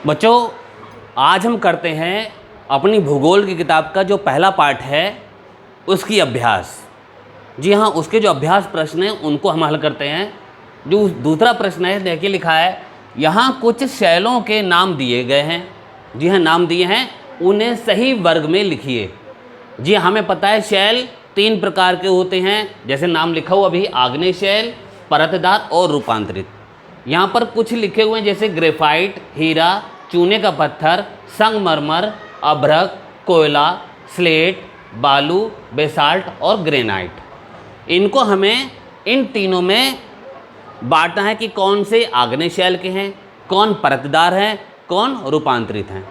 बच्चों, आज हम करते हैं अपनी भूगोल की किताब का जो पहला पार्ट है उसकी अभ्यास। जी हाँ, उसके जो अभ्यास प्रश्न हैं उनको हम हल करते हैं। जो दूसरा प्रश्न है, देखिए लिखा है यहाँ कुछ शैलों के नाम दिए गए हैं। जी हाँ, नाम दिए हैं, उन्हें सही वर्ग में लिखिए। जी हाँ, हमें पता है शैल 3 प्रकार के होते हैं, जैसे नाम लिखा हुआ अभी, आग्नेय शैल, परतदार और रूपांतरित। यहाँ पर कुछ लिखे हुए हैं जैसे ग्रेफाइट, हीरा, चूने का पत्थर, संगमरमर, अभ्रक, कोयला, स्लेट, बालू, बेसाल्ट और ग्रेनाइट। इनको हमें इन तीनों में बांटना है कि कौन से आग्नेय शैल के हैं, कौन परतदार हैं, कौन रूपांतरित हैं।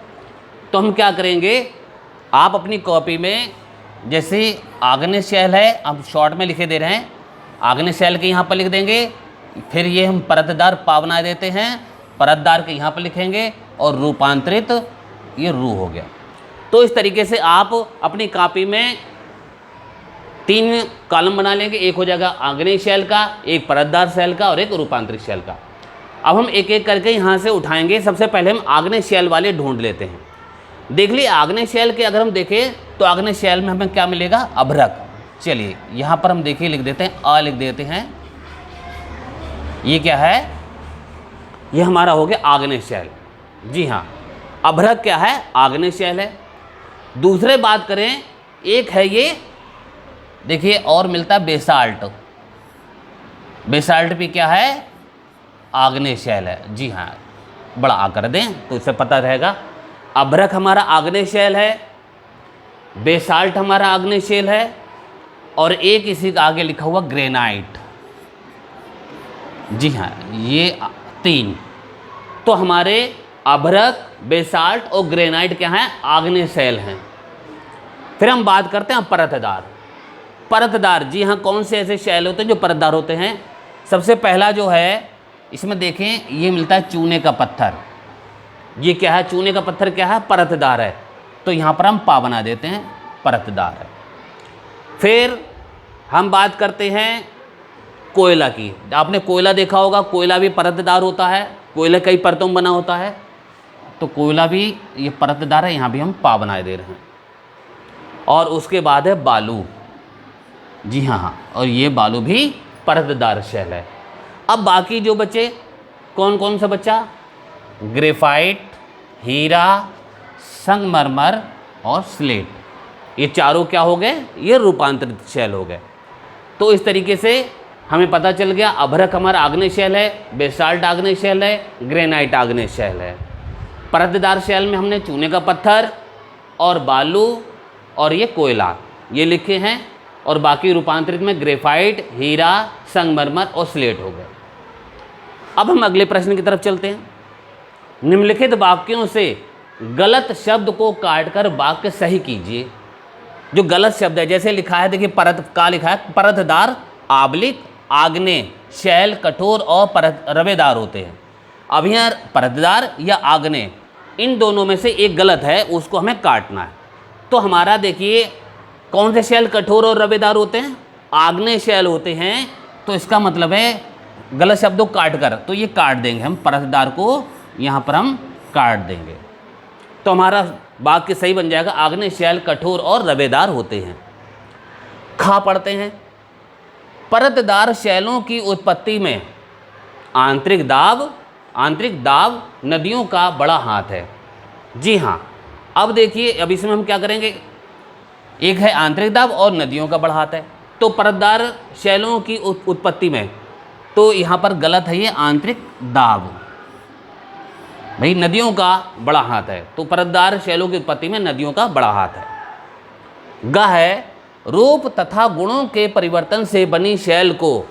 तो हम क्या करेंगे, आप अपनी कॉपी में जैसे आग्नेय शैल है, अब शॉर्ट में लिखे दे रहे हैं, आग्नेय शैल के यहाँ पर लिख देंगे। फिर ये हम परतदार पा बना देते हैं, परतदार के यहाँ पर लिखेंगे, और रूपांतरित ये रू हो गया। तो इस तरीके से आप अपनी कॉपी में 3 कॉलम बना लेंगे। एक हो जाएगा आग्नेय शैल का, एक परतदार शैल का और एक रूपांतरित शैल का। अब हम एक एक करके यहाँ से उठाएंगे। सबसे पहले हम आग्नेय शैल वाले ढूंढ लेते हैं। देख लिए आग्नेय शैल के अगर हम देखें तो आग्नेय शैल में हमें क्या मिलेगा, अभ्रक। चलिए यहाँ पर हम देखिए लिख देते हैं, अ लिख देते हैं। ये क्या है, ये हमारा हो गया आग्नेय शैल। जी हाँ, अभ्रक क्या है, आग्नेय शैल है। दूसरे बात करें, एक है ये देखिए और मिलता है बेसाल्ट। बेसाल्ट भी क्या है, आग्नेय शैल है। जी हाँ, बड़ा आ कर दें तो इससे पता रहेगा। अभ्रक हमारा आग्नेय शैल है, बेसाल्ट हमारा आग्नेय शैल है, और एक इसी का आगे लिखा हुआ ग्रेनाइट। जी हाँ, ये 3। तो हमारे अभ्रक, बेसाल्ट और ग्रेनाइट क्या हैं, आग्नेय शैल हैं। फिर हम बात करते हैं परतदार। परतदार, जी हाँ, कौन से ऐसे शैल होते हैं जो परतदार होते हैं। सबसे पहला जो है इसमें देखें, ये मिलता है चूने का पत्थर। ये क्या है, चूने का पत्थर क्या है, परतदार है। तो यहाँ पर हम पा बना देते हैं, परतदार है। फिर हम बात करते हैं कोयला की। आपने कोयला देखा होगा, कोयला भी परतदार होता है। कोयला कई परतों में बना होता है, तो कोयला भी ये परतदार है। यहाँ भी हम पा बनाए दे रहे हैं। और उसके बाद है बालू। जी हाँ, और ये बालू भी परतदार शैल है। अब बाकी जो बचे, कौन कौन सा बचा, ग्रेफाइट, हीरा, संगमरमर और स्लेट। ये चारों क्या हो गए, ये रूपांतरित शैल हो गए। तो इस तरीके से हमें पता चल गया, अभ्रक हमारा आग्नेय शैल है, बेसाल्ट आग्नेय शैल है, ग्रेनाइट आग्नेय शैल है। परतदार शैल में हमने चूने का पत्थर और बालू और ये कोयला ये लिखे हैं, और बाकी रूपांतरित में ग्रेफाइट, हीरा, संगमरमर और स्लेट हो गए। अब हम अगले प्रश्न की तरफ चलते हैं। निम्नलिखित वाक्यों से गलत शब्द को काटकर वाक्य सही कीजिए। जो गलत शब्द है, जैसे लिखा है, देखिए परत का लिखा है, परतदार आबलिक, आग्नेय शैल कठोर और रवेदार होते हैं। अब यहाँ परतदार या आग्नेय, इन दोनों में से एक गलत है, उसको हमें काटना है। तो हमारा देखिए, कौन से शैल कठोर और रवेदार होते हैं, आग्नेय शैल होते हैं। तो इसका मतलब है गलत शब्दों को काट कर, तो ये काट देंगे हम, परतदार को यहाँ पर हम काट देंगे। तो हमारा वाक्य सही बन जाएगा, आग्नेय शैल कठोर और रवेदार होते हैं। खा पढ़ते हैं, परतदार शैलों की उत्पत्ति में आंतरिक दाब नदियों का बड़ा हाथ है। जी हाँ, अब देखिए, अब इसमें हम क्या करेंगे, एक है आंतरिक दाब और नदियों का बड़ा हाथ है। तो परतदार शैलों की उत्पत्ति में, तो यहाँ पर गलत है, ये आंतरिक दाब, भाई नदियों का बड़ा हाथ है। तो परतदार शैलों की उत्पत्ति में नदियों का बड़ा हाथ है। ग है, रूप तथा गुणों के परिवर्तन से बनी शैल को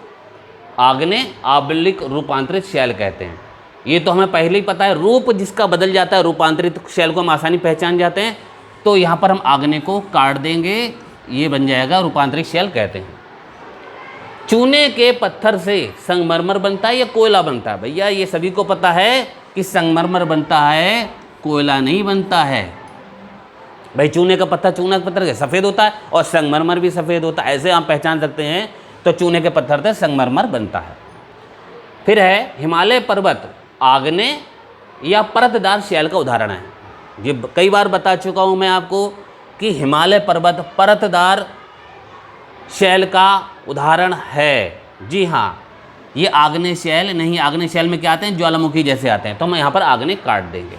आग्नेय आबलिक रूपांतरित शैल कहते हैं। ये तो हमें पहले ही पता है, रूप जिसका बदल जाता है, रूपांतरित शैल को हम आसानी पहचान जाते हैं। तो यहाँ पर हम आग्नेय को काट देंगे, ये बन जाएगा रूपांतरित शैल कहते हैं। चूने के पत्थर से संगमरमर बनता है या कोयला बनता है, भैया ये सभी को पता है कि संगमरमर बनता है, कोयला नहीं बनता है। भाई चूने का पत्थर, चूना का पत्थर सफ़ेद होता है और संगमरमर भी सफ़ेद होता है, ऐसे आप पहचान सकते हैं। तो चूने के पत्थर से संगमरमर बनता है। फिर है हिमालय पर्वत आग्नेय या परतदार शैल का उदाहरण है। ये कई बार बता चुका हूँ मैं आपको कि हिमालय पर्वत परतदार शैल का उदाहरण है। जी हाँ, ये आग्नेय शैल नहीं, आग्नेय शैल में क्या आते हैं, ज्वालामुखी जैसे आते हैं, तो हम यहाँ पर आग्नेय काट देंगे।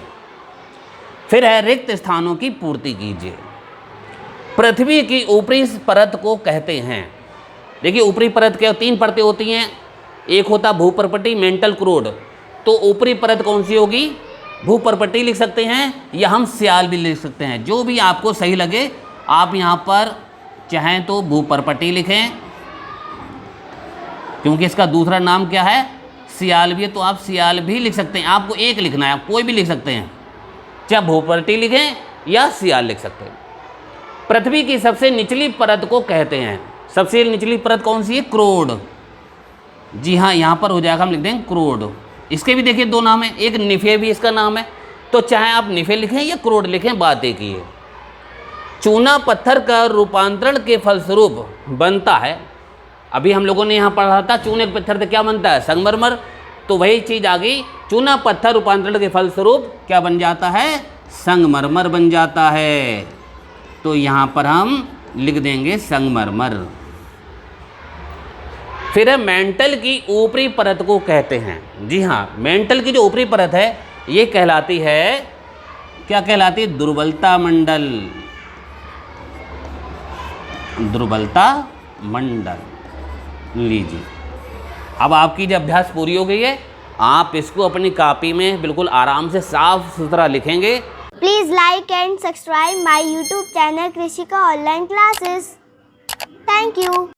फिर है रिक्त स्थानों की पूर्ति कीजिए। पृथ्वी की ऊपरी परत को कहते हैं, देखिए ऊपरी परत के 3 परतें होती हैं, एक होता भूपर्पटी, मेंटल क्रोड, तो ऊपरी परत कौन सी होगी, भूपर्पटी लिख सकते हैं या हम स्याल भी लिख सकते हैं, जो भी आपको सही लगे। आप यहाँ पर चाहें तो भूपर्पटी लिखें, क्योंकि इसका दूसरा नाम क्या है, सियाल भी है, तो आप सियाल भी लिख सकते हैं। आपको एक लिखना है, आप कोई भी लिख सकते हैं, चाहे भूपर्पटी लिखें या सियाल लिख सकते हैं। पृथ्वी की सबसे निचली परत को कहते हैं, सबसे निचली परत कौन सी है, क्रोड। जी हाँ, यहाँ पर हो जाएगा, हम लिख देंगे क्रोड। इसके भी देखिए 2 नाम है, एक निफे भी इसका नाम है, तो चाहे आप निफे लिखें या क्रोड लिखें, बात एक ही है। चूना पत्थर का रूपांतरण के फलस्वरूप बनता है, अभी हम लोगों ने यहाँ पढ़ा था चूने के पत्थर से क्या बनता है, संगमरमर, तो वही चीज़ आ गई, चूना पत्थर रूपांतरण के फलस्वरूप क्या बन जाता है, संगमरमर बन जाता है, तो यहाँ पर हम लिख देंगे संगमरमर। फिर है मेंटल की ऊपरी परत को कहते हैं। जी हाँ, मेंटल की जो ऊपरी परत है ये कहलाती है, क्या कहलाती है, दुर्बलता मंडल, दुर्बलता मंडल। लीजिए, अब आपकी जो अभ्यास पूरी हो गई है, आप इसको अपनी कॉपी में बिल्कुल आराम से साफ सुथरा लिखेंगे। Please like and subscribe my YouTube channel कृषिका online classes. Thank you.